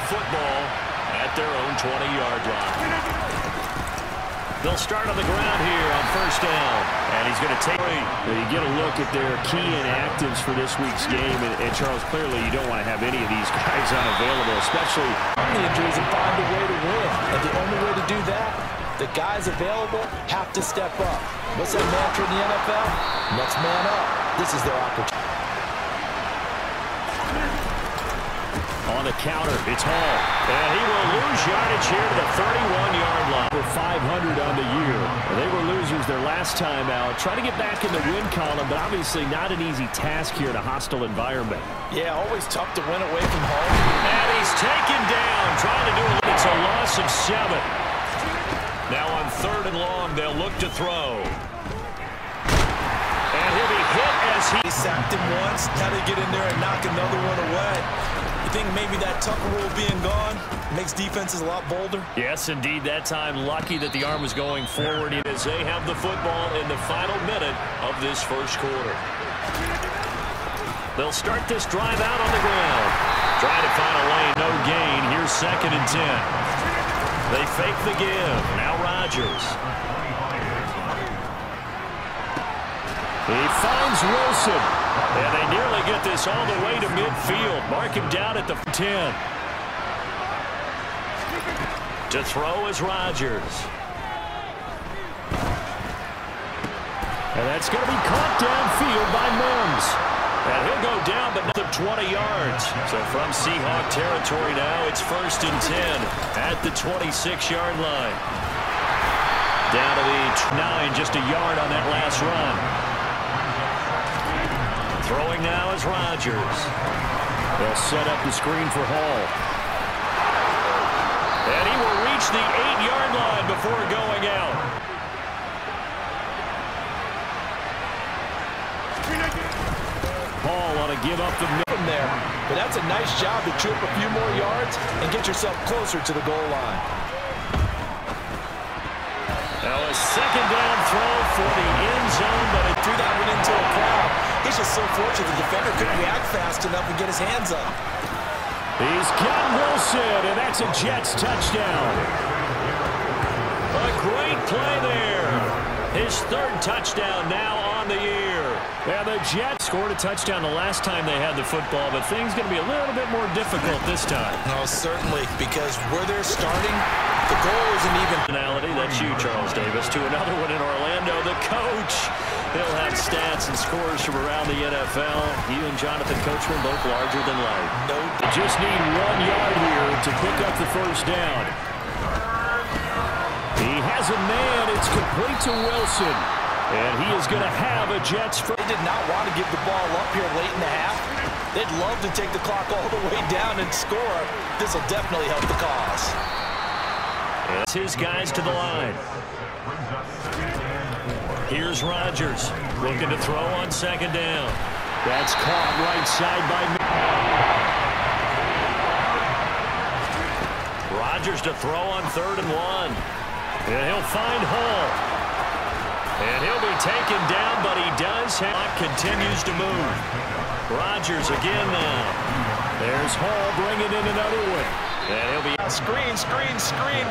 football at their own 20-yard line. They'll start on the ground here on first down. And he's going to take it. You get a look at their key inactives for this week's game. And Charles, clearly you don't want to have any of these guys unavailable, especially the injuries, and find a way to win. And the only way to do that, the guys available have to step up. What's that mantra in the NFL? Next man up. This is their opportunity. On the counter, it's Hall. And he will lose yardage here to the 31-yard line. For 500 on the year. They were losers their last time out. Trying to get back in the win column, but obviously not an easy task here in a hostile environment. Yeah, always tough to win away from home. And he's taken down, trying to do it. It's a loss of 7. Now on 3rd and long, they'll look to throw. And he'll be hit as he sacked him once. Now they get in there and knock another one away. You think maybe that Tucker rule being gone makes defenses a lot bolder? Yes, indeed. That time, lucky that the arm was going forward as they have the football in the final minute of this first quarter. They'll start this drive out on the ground. Trying to find a lane, no gain. Here's 2nd and 10. They fake the give. Now Rodgers. He finds Wilson. And they nearly get this all the way to midfield. Mark him down at the 10. To throw is Rodgers. And that's going to be caught downfield by Mims. And he'll go down, but not 20 yards. So from Seahawk territory now, it's 1st and 10 at the 26-yard line. Down to the 9, just a yard on that last run. Throwing now is Rodgers. They'll set up the screen for Hall. And he will reach the 8-yard line before going out. Hall ought to give up the middle there. But that's a nice job to trip a few more yards and get yourself closer to the goal line. Now a 2nd down throw for the end zone, but it threw that one into a crowd. He's just so fortunate the defender couldn't react fast enough and get his hands up. He's got Wilson, and that's a Jets touchdown. A great play there. His 3rd touchdown now on the year. And the Jets scored a touchdown the last time they had the football, but things going to be a little bit more difficult this time. No, certainly, because where they're starting, the goal isn't even. That's you, Charles Davis, to another one in Orlando. The coach, he'll have stats and scores from around the NFL. He and Jonathan Coachman both larger than life. No, they just need 1 yard here to pick up the 1st down. He has a man. It's complete to Wilson. And he is going to have a Jets. They did not want to give the ball up here late in the half. They'd love to take the clock all the way down and score. This will definitely help the cause. It's his guys to the line. Here's Rodgers looking to throw on 2nd down. That's caught right side by Rodgers to throw on 3rd and 1. And he'll find Hall. And he'll be taken down, but he does have continues to move. Rodgers again now. There's Hall bringing in another one. And he'll be screen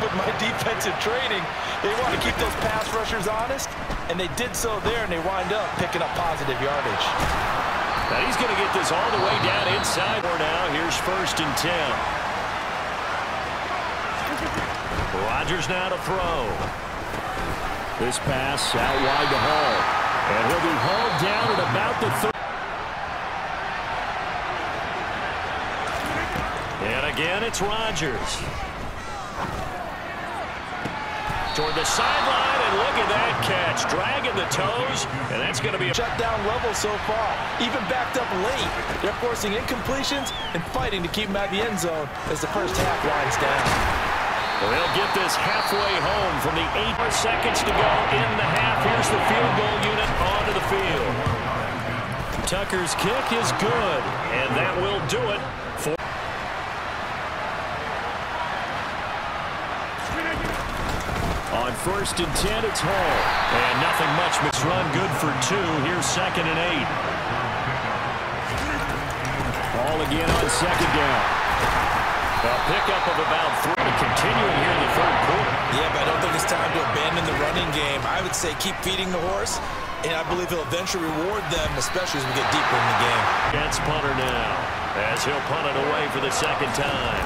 with my defensive training. They want to keep those pass rushers honest, and they did so there, and they wind up picking up positive yardage. Now he's going to get this all the way down inside. Now here's 1st and 10. Rodgers now to throw. This pass out wide to Hall. And he'll be hauled down at about the 30. And again, it's Rodgers. Toward the sideline, and look at that catch. Dragging the toes, and that's going to be a shutdown level so far. Even backed up late. They're forcing incompletions and fighting to keep them out of the end zone as the first half winds down. Well, they'll get this halfway home from the 8 seconds to go in the half. Here's the field goal unit onto the field. Tucker's kick is good, and that will do it for. On 1st and 10, it's Hall. And nothing much. It's run good for 2. Here's 2nd and 8. Hall again on 2nd down. A pickup of about 3 continuing here in the third quarter. Yeah, but I don't think it's time to abandon the running game. I would say keep feeding the horse, and I believe he'll eventually reward them, especially as we get deeper in the game. Jets punter now, as he'll punt it away for the second time.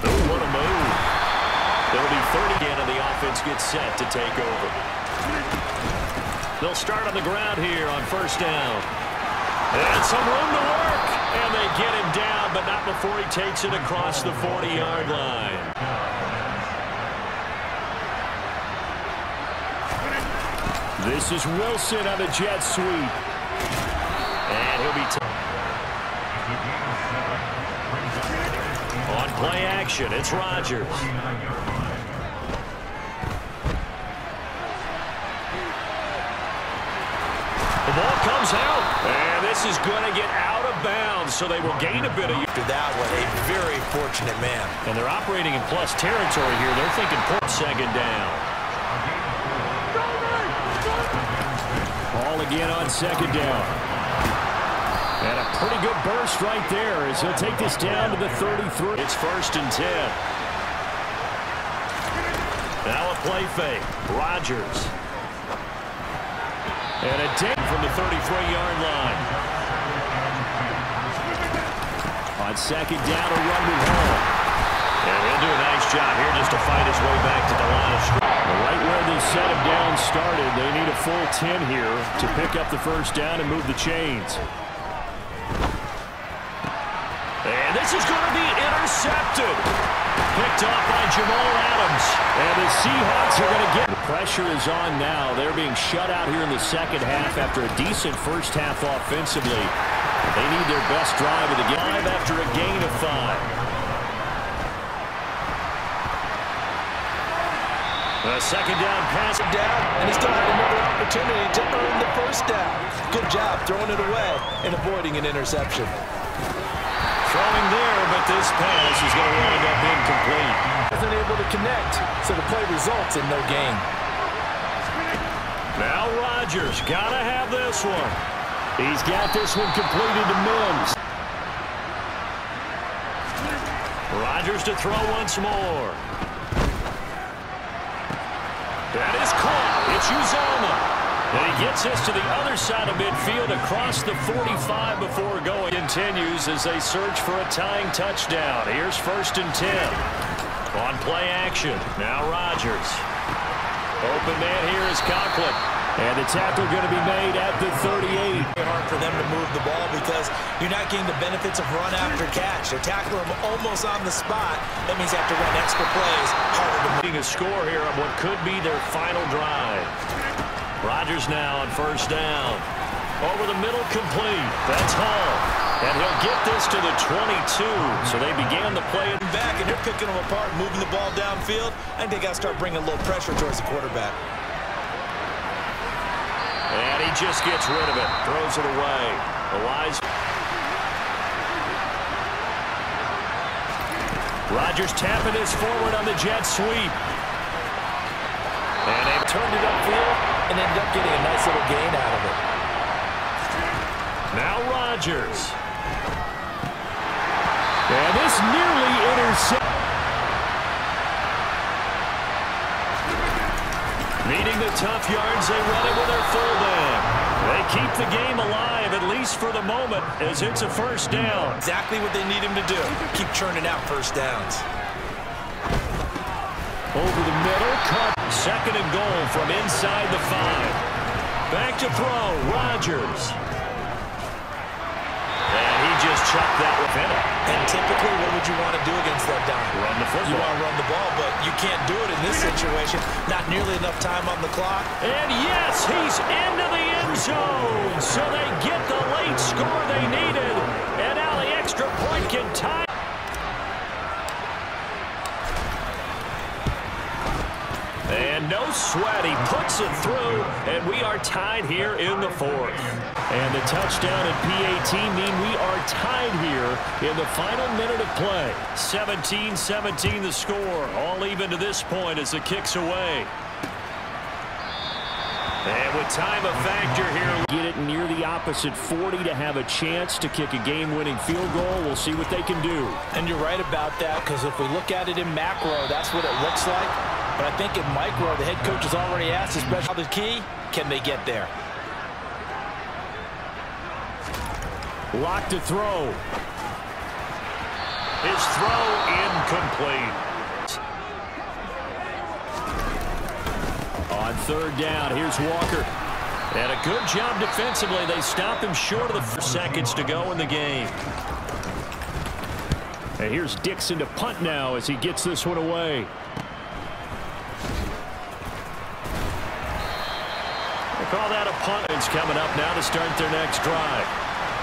Oh, what a move. It'll be 30 again, and the offense gets set to take over. They'll start on the ground here on first down. And some room to work. And they get him down, but not before he takes it across the 40-yard line. This is Wilson on the jet sweep. And he'll be on play action. It's Rodgers. The ball comes out, and this is going to get out of bounds, so they will gain a bit of... After that one, a very fortunate man. And they're operating in plus territory here. They're thinking second down. Ball again on second down. And a pretty good burst right there as he'll take this down to the 33. It's 1st and 10. Now a play fake. Rodgers. And a ding from the 33-yard line. On second down, a run with Hall. And he'll do a nice job here just to fight his way back to the line of scrimmage. Right where this set of downs started, they need a full 10 here to pick up the first down and move the chains. And this is going to be intercepted. Picked off by Jamal Adams. And the Seahawks are going to get... The pressure is on now. They're being shut out here in the second half after a decent first half offensively. They need their best drive of the game. 5 after a gain of 5. A second down pass down, and he still had another opportunity to earn the first down. Good job throwing it away and avoiding an interception. Throwing there, but this pass is going to wind up incomplete. Wasn't able to connect, so the play results in no gain. Now Rodgers, gotta have this one. He's got this one completed to Mims. Rodgers to throw once more. That is caught. It's Uzoma. And he gets this to the other side of midfield across the 45 before going. Continues as they search for a tying touchdown. Here's 1st and 10. On play action. Now Rodgers. Open man here is Conklin. And the tackle going to be made at the 38. Very hard for them to move the ball because you're not getting the benefits of run after catch. They're tackling them almost on the spot. That means they have to run extra plays. Harder to move. A score here on what could be their final drive. Rodgers now on first down. Over the middle, complete. That's Hall. And he'll get this to the 22. So they began the play back, and they're picking them apart, moving the ball downfield. I think they got to start bringing a little pressure towards the quarterback. And he just gets rid of it. Throws it away. Elias. Rodgers tapping this forward on the jet sweep. And they've turned it upfield and ended up getting a nice little gain out of it. Now Rodgers. And this nearly intercepted. Needing the tough yards, they run it with their fullback. They keep the game alive, at least for the moment, as it's a first down. Exactly what they need him to do. Keep churning out first downs. Over the middle, cut. 2nd and goal from inside the 5. Back to throw, Rodgers. And he just chucked that within it. And typically, what would you want to do against that down? Run the football. You want to run the ball, but you can't do it in this situation. Not nearly enough time on the clock. And yes, he's into the end zone. So they get the late score they needed. And now the extra point can tie. And no sweat, he puts it through, and we are tied here in the 4th. And the touchdown at PAT mean we are tied here in the final minute of play. 17-17 the score, all even to this point as the kick's away. And with time a factor here. Get it near the opposite 40 to have a chance to kick a game-winning field goal. We'll see what they can do. And you're right about that, because if we look at it in macro, that's what it looks like. But I think in micro, the head coach has already asked, especially the key, can they get there? Lock to throw. His throw incomplete. On third down, here's Walker. And a good job defensively. They stop him short of the 4 seconds to go in the game. And here's Dixon to punt now as he gets this one away. They call that a punt. It's coming up now to start their next drive.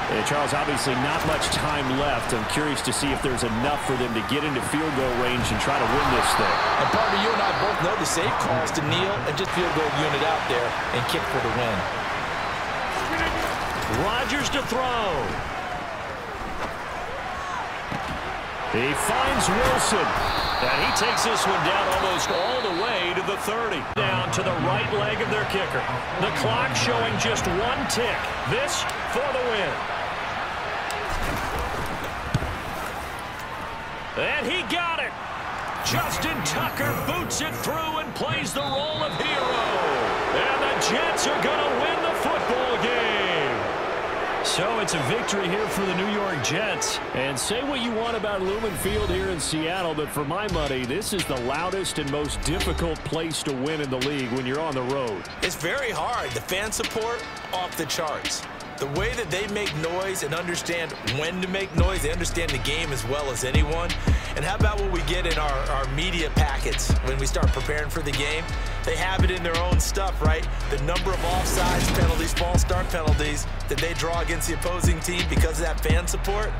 And Charles, obviously not much time left. I'm curious to see if there's enough for them to get into field goal range and try to win this thing. And partner, you and I both know the safe call is to kneel and just field goal unit out there and kick for the win. Rodgers to throw. He finds Wilson. And he takes this one down almost all the way to the 30. Down to the right leg of their kicker. The clock showing just 1 tick. This for the win. And he got it. Justin Tucker boots it through and plays the role of hero. And the Jets are going to win the football game. So it's a victory here for the New York Jets. And say what you want about Lumen Field here in Seattle, but for my money, this is the loudest and most difficult place to win in the league when you're on the road. It's very hard. The fan support, off the charts. The way that they make noise and understand when to make noise, they understand the game as well as anyone. And how about what we get in our media packets when we start preparing for the game? They have it in their own stuff, right? The number of offsides penalties, false start penalties that they draw against the opposing team because of that fan support.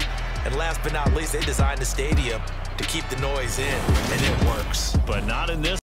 And last but not least, they designed a stadium to keep the noise in, and it works. But not in this.